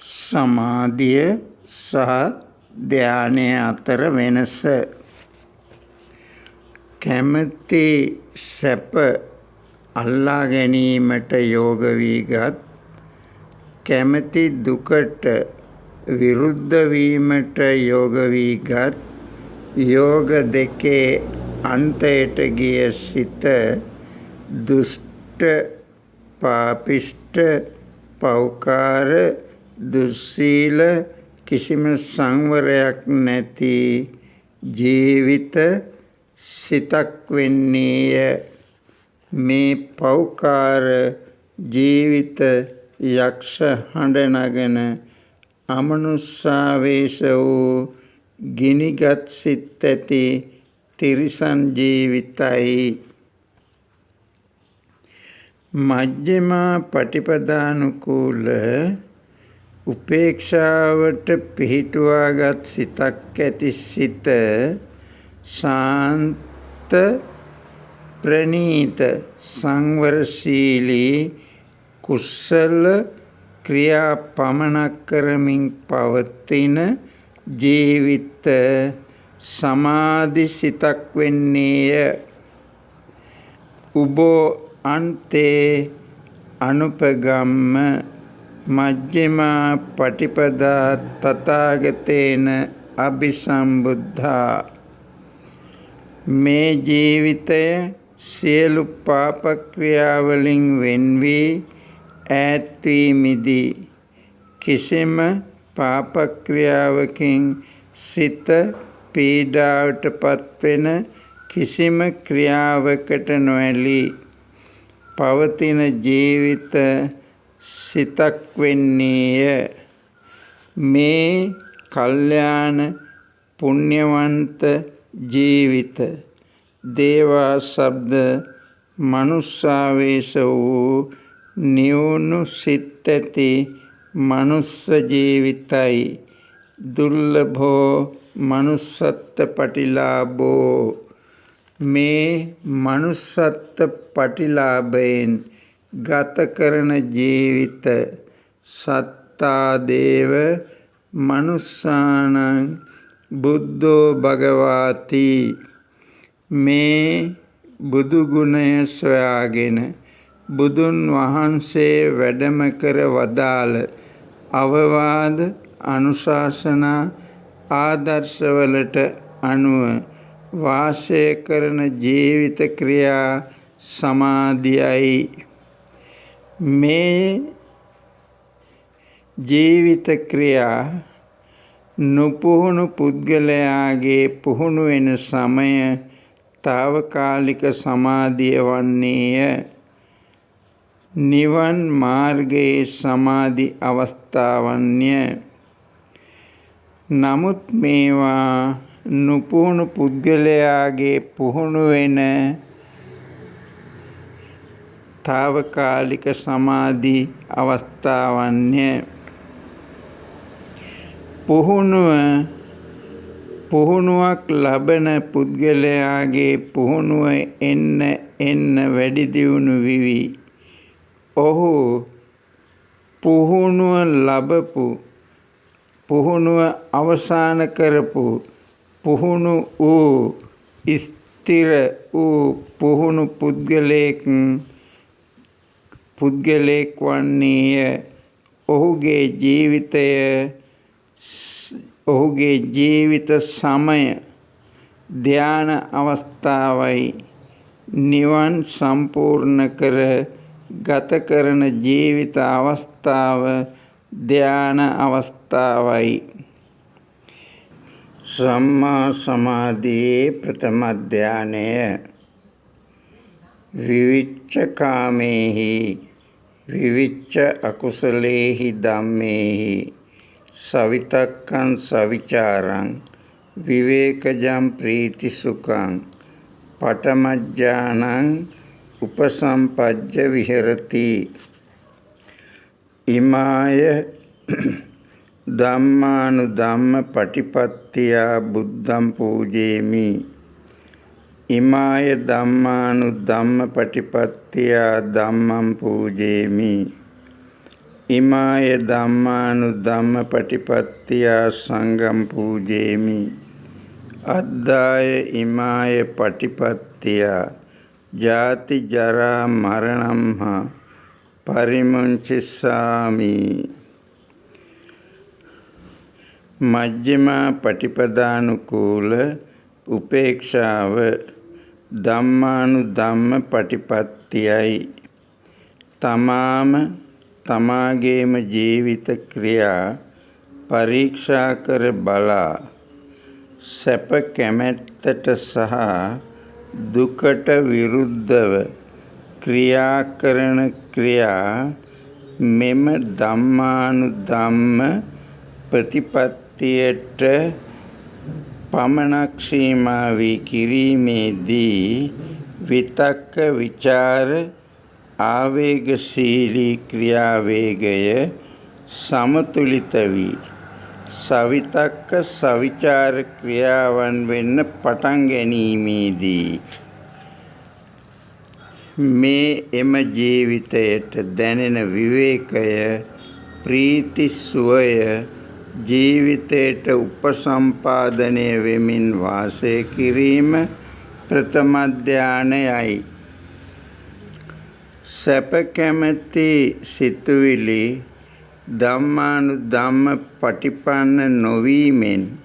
සමාධිය සහ ධානය අතර වෙනස. කැමැති සැප අල්ලා ගැනීමට යෝග වීගත්, කැමැති දුකට විරුද්ධ වීමට යෝග වීගත්, යෝග දෙකේ අන්තයට ගිය සිත දුෂ්ට, පාපිෂ්ඨ, පෞකාර, දුස්සීල, කිසිම සංවරයක් නැති ජීවිත සිතක් වෙන්නේය. මේ පෞකාර ජීවිත යක්ෂ හඬ නගන අමනුෂ්‍යාවේශ වූ ගිනිගත් සිත් ඇති තිරිසන් ජීවිතයි. මජ්ක්‍ධිමා පටිපදානුකූල උපේක්ෂාවට පිහිටුවාගත් සිතක් ඇති සිත ශාන්ත, ප්‍රණීත, සංවරශීලී කුසල ක්‍රියා පමණක් කරමින් පවතින ජීවිත සමාධි සිතක් වෙන්නේය. උබෝ අන්තේ අනුපගම්ම මජ්ක්‍ධිමා පටිපදා තථාගතේන අභිසම්බුද්ධා. මේ ජීවිතය සියලු පාප ක්‍රියාවලින් වෙන් වී ඈත් වී මිදී කිසිම පාප ක්‍රියාවකින් සිත පීඩාවට පත්වෙන කිසිම ක්‍රියාවකට නොඇලී පවතින ජීවිත සිතක් වෙන්නේය. මේ කල්යාණ පුණ්‍යවන්ත ජීවිත දේවා ශබ්ද මනුස්සාවේශ වූ නිවුණු සිත් ඇති මනුස්ස ජීවිතයි. දුර්ලභෝ මනුස්සත්ව පටිලාභෝ. මේ මනුස්සත්ව පටිලාභයෙන් ගත කරන ජීවිත සත්තා දේව මනුස්සානං බුද්ධෝ භගවාති. මේ බුදු ගුණය සොයාගෙන බුදුන් වහන්සේ වැඩම කර වදාළ අවවාද අනුශාසනා ආදර්ශවලට අනුව වාසය කරන ජීවිත ක්‍රියා සමාධියයි. මේ ජීවිත ක්‍රියා නුපුහුණු පුද්ගලයාගේ පුහුණු වෙන සමය තාවකාලික සමාධිය වන්නේය. නිවන් මාර්ගයේ සමාධි අවස්ථාවන්ය. නමුත් මේවා නුපුහුණු පුද්ගලයාගේ පුහුණු වෙන තාවකාලික සමාධි අවස්ථාවන්ය. පුහුණුවක් ලබන පුද්ගලයාගේ පුහුණුව එන්න වැඩි දියුණු විවි. ඔහු පුහුණුව ලබපු, පුහුණුව අවසාන කරපු, පුහුණු වූ, ස්ථිර වූ පුහුණු පුද්ගලයෙක් වන්නේය. ඔහුගේ ජීවිත සමය ධ්‍යාන අවස්ථාවයි. නිවන් සම්පූර්ණ කර ගත කරන ජීවිත අවස්ථාව ධ්‍යාන අවස්ථාවයි. සම්මා සමාධියේ ප්‍රථම ධ්‍යානය විවිච්ඡ කාමේහි විවිච්ඡ අකුසලේහි ධම්මේහි සවිතක්කං සවිචාරං විවේකජං ප්‍රීති සුඛං පඨමඥානං උපසම්පජ්ජ විහෙරති. ඉමාය ධම්මානුධම්ම පටිපත්තියා බුද්ධං පූජේමි. ඉමාය ධම්මානුධම්ම පටිපත්තියා ධම්මං පූජේමි. ඉමාය ධම්මානුධම්ම පටිපත්තියා සංඝං පූජේමි. අද්දාය ඉමාය පටිපත්තියා ජාති ජරා මරණම්හා පරිමුංචිස්සාමි. මජ්ක්‍ධිමා පටිපදානුකූල උපේක්ෂාව ධම්මානුධම්ම පටිපත්තියයි. තමාම තමාගේම ජීවිත ක්‍රියා පරීක්ෂා කර බලා සැප කැමැත්තට සහ දුකට විරුද්ධව ක්‍රියා කරන ක්‍රියා මෙම ධම්මානුධම්ම ප්‍රතිපත්තියට පමණක් සීමා වී කිරීමේදී විතක්ක විචාර ආවේගශීලී ක්‍රියාවේගය සමතුලිත වී සවිතක්ක සවිචාර ක්‍රියාවන් වෙන්න පටන් ගැනීමේදී මේ එම ජීවිතයට දැනෙන විවේකය ප්‍රීති සුවය ජීවිතයට උපසම්පාදනය වෙමින් වාසය කිරීම ප්‍රථම ධානයයි. සැප කැමැති සිතුවිලි ධම්මානුධම්ම පටිපන්න නොවීමෙන්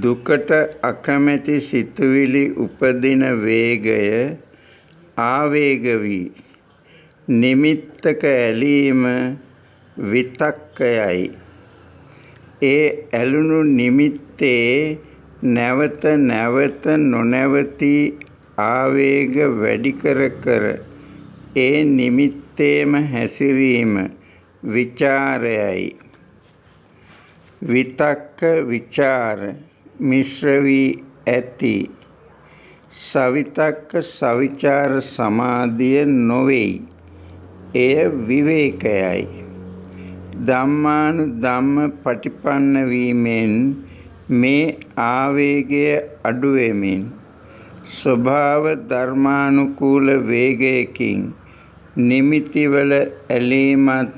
දුකට අකමැති සිතුවිලි උපදින වේගය ආවේග වී නිමිත්තක ඇලීම විතක්කයයි. ඒ ඇලුණු නිමිත්තේ නැවත නැවත නොනැවතී ආවේග වැඩි කර කර ඒ නිමිත්තේම හැසිරීම විචාරයයි. විතක්ක විචාර මිශ්‍ර වී ඇති සවිතක්ක සවිචාර සමාධිය නොවේයි. එය විවේකයයි. ධම්මානුධම්ම පටිපන්න වීමෙන් මේ ආවේගය අඩු වෙමින් ස්වභාව ධර්මානුකූල වේගයකින් නිමිතිවල ඇලීමත්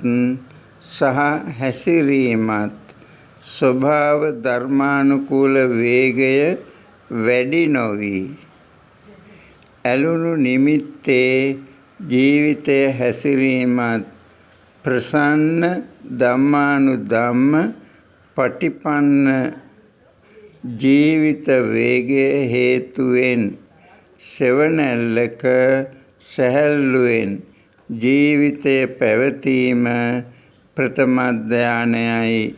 සහ හැසිරීමත් ස්වභාව ධර්මානුකූල වේගය වැඩි නොවී ඇලුණු නිමිත්තේ ජීවිතය හැසිරීමත් ප්‍රසන්න ධම්මානුධම්ම පටිපන්න ජීවිත වේගය හේතුවෙන් සෙවණැල්ලක සැහැල්ලුවෙන් ජීවිතය පැවතීම ප්‍රථම ධානයයි.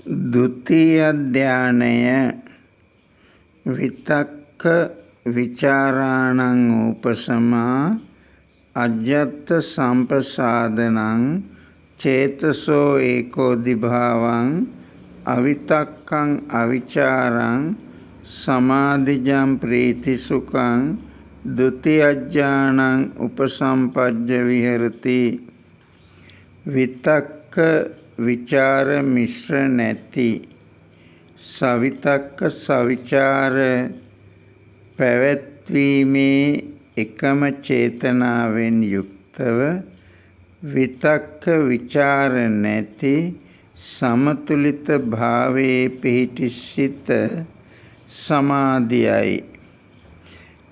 ဒုတိ ය ධානය විතක්ක විචාරාණං උපසමා අජ්ජත් සම්පසාදනං චේතසෝ ඒකෝදිභාවං අවිතක්කං අවිචාරං සමාධිජං ප්‍රීතිසුඛං ဒုတိ ය ඥානං උපසම්පජ්ජ විහෙරති. විතක්ක විචාර මිශ්‍ර නැති සවිතක්ක සවිචාර පැවැත්වීමේ එකම චේතනාවෙන් යුක්තව විතක්ක විචාර නැති සමතුලිත භාවයේ පිහිටි සිත සමාධියයි.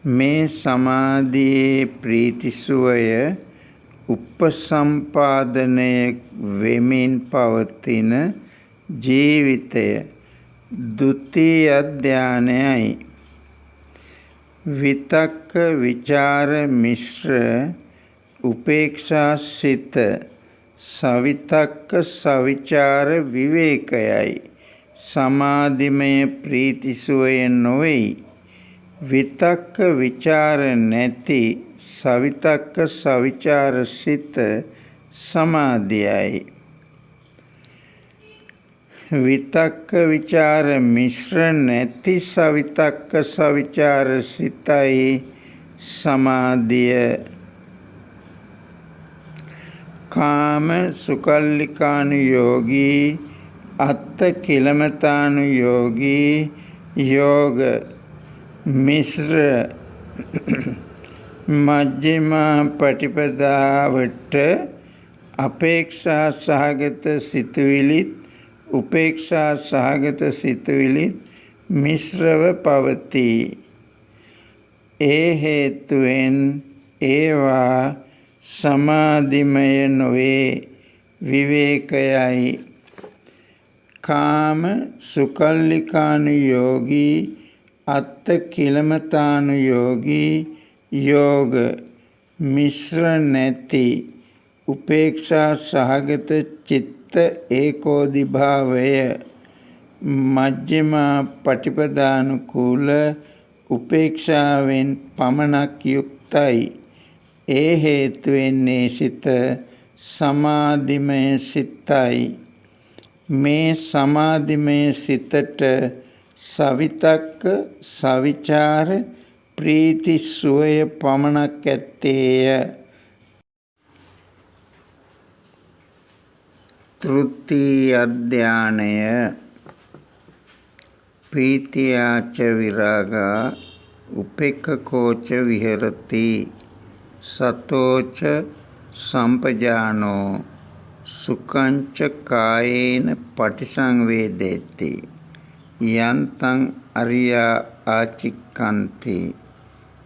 මේ සමාධියේ ප්‍රීතිසුවය උපසම්පාදනය වෙමින් පවතින ජීවිතය ද්විතීය ධානයයි. විතක්ක විචාර මිශ්‍ර උපේක්ෂා සිත සවිතක්ක සවිචාර විවේකයයි. සමාධිමය ප්‍රීතිසුවය නොවේයි. විතක්ක විචාර නැති සවිතක්ක සවිචාර සිත සමාධියයි. විතක්ක විචාර මිශ්‍ර නැති සවිතක්ක සවිචාර සිතයි සමාධිය. කාම සුකල්ලිකානුයෝගී අත්ත කිලමතානුයෝගී යෝග මිශ්‍ර මජ්ක්‍ධිමා පටිපදාවට අපේක්ෂා සහගත සිතුවිලිත් උපේක්ෂා සහගත සිතුවිලිත් මිශ්‍රව පවතී. ඒ හේතුවෙන් ඒවා සමාධිමය නොවේ, විවේකයයි. කාම සුකල්ලිකානුයෝගී අත්ථ කිලමතානුයෝගී යෝග මිශ්‍ර නැති උපේක්ෂා සහගත චිත්ත ඒකෝදිභාවය මජ්ක්‍ධිමා පටිපදානුකූල උපේක්ෂාවෙන් පමණක් යුක්තයි. ඒ හේතුවෙන් ඒ සිත සමාධිමය සිතයි. මේ සමාධිමය සිතට සවිතක්ක සවිචාර ප්‍රීති සුවය පමණක් ඇත්තේය. තෘතීය ධානය ප්‍රීතියාච විරාගා උපේක්ඛකෝච විහෙරති සතෝච සම්පජානෝ සුඛංච කායේන පටිසංවේදේති යන්තං අරියා ආචික්ඛන්ති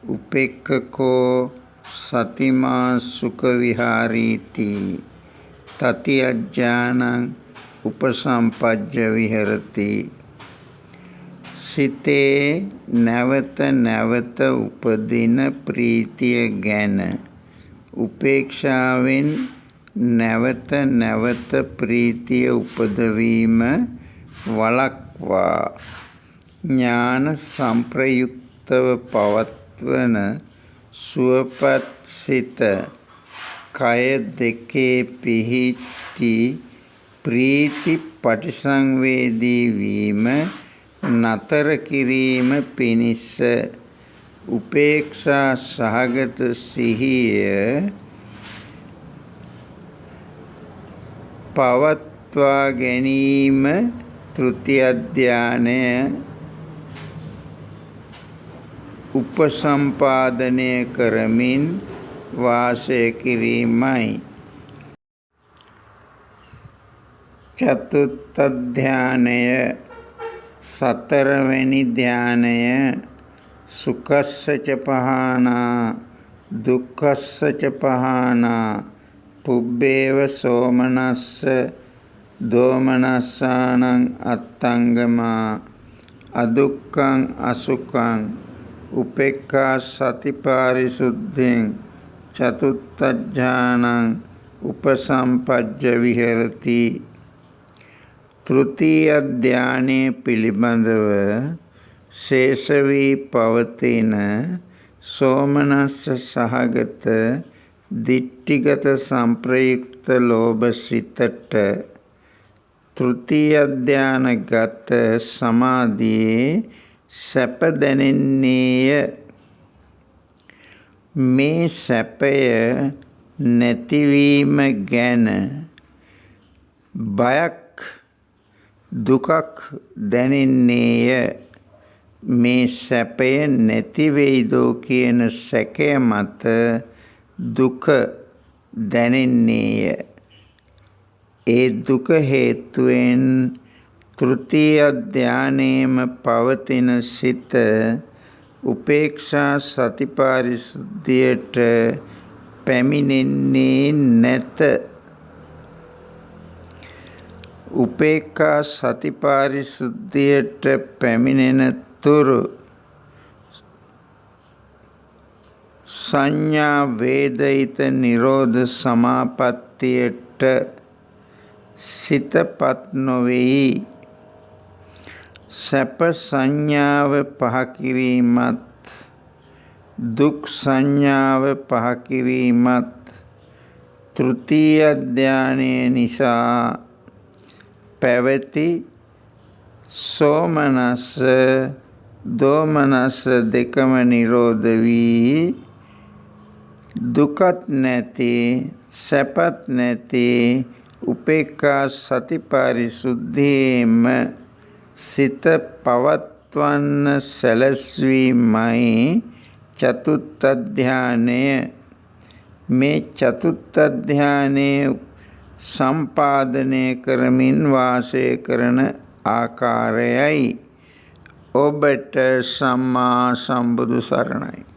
උපේක්ඛකෝ සතිමා සුඛ විහාරීති තති අජ්ජානං උපසම්පජ්ජ විහෙරති. සිතේ නැවත නැවත උපදින ප්‍රීතිය ගැන උපේක්ෂාවෙන් නැවත නැවත ප්‍රීතිය උපදවීම වළක්වා ඥාන සංප්‍රයුක්තව පවත්වන සුවපත් සිත කය දෙකේ පිහිටි ප්‍රීති පටිසංවේදී වීම නතර කිරීම පිණිස උපේක්ෂා සහගත සිහිය පවත්වා ගැනීම තෘතීය ධානය උපසම්පාදනය කරමින් වාසය කිරීමයි. චතුත්ථ ධානය සතරවෙනි ධානය සුඛස්ස ච පහනා දුක්ඛස්ස ච පහනා පුබ්බේව සෝමනස්ස දෝමනස්සානං අත්තංගමා අදුක්ඛං අසුඛං උපේක්ඛා සතිපාරිසුද්ධින් චතුත්ථ ඥානං උපසම්පජ්ජ විහෙරති. තෘතීය ධානයේ පිළිබඳව ශේෂ වී පවතින සෝමනස්ස සහගත දිට්ඨිගත සංප්‍රයුක්ත ලෝභ සිතට තෘතීය ධානගත සමාධියේ සැප දැනෙන්නේය. මේ සැපය නැතිවීම ගැන බයක් දුකක් දැනෙන්නේය. මේ සැපය නැති වෙයිදෝ කියන සැකය මත දුක දැනෙන්නේය. ඒ දුක හේතුවෙන් තෘතීය ධානයේම පවතින සිත උපේක්ෂා සතිපාරිශුද්ධියට පැමිණෙන්නේ නැත. උපේක්ඛා සතිපාරිශුද්ධියට පැමිණෙන තුරු සංඥා වේදිත නිරෝධ සමාපත්තියට සිතපත් නොවේයි. සැප සංඥාව පහ කිරීමත් දුක් සංඥාව පහ කිරීමත් තෘතීය ධානය නිසා පැවති සෝමනස්ස දෝමනස්ස දෙකම නිරෝධ වී දුකත් නැති සැපත් නැති උපේක්ඛා සතිපාරිශුද්ධියේම සිත පවත්වන්න සැලැස්වීමයි චතුත්ථ ධානය මේ චතුත්ථ ධානය සම්පාදනය කරමින් වාසය කරන ආකාරයයි ඔබට සම්මා සම්බුදු සරණයි.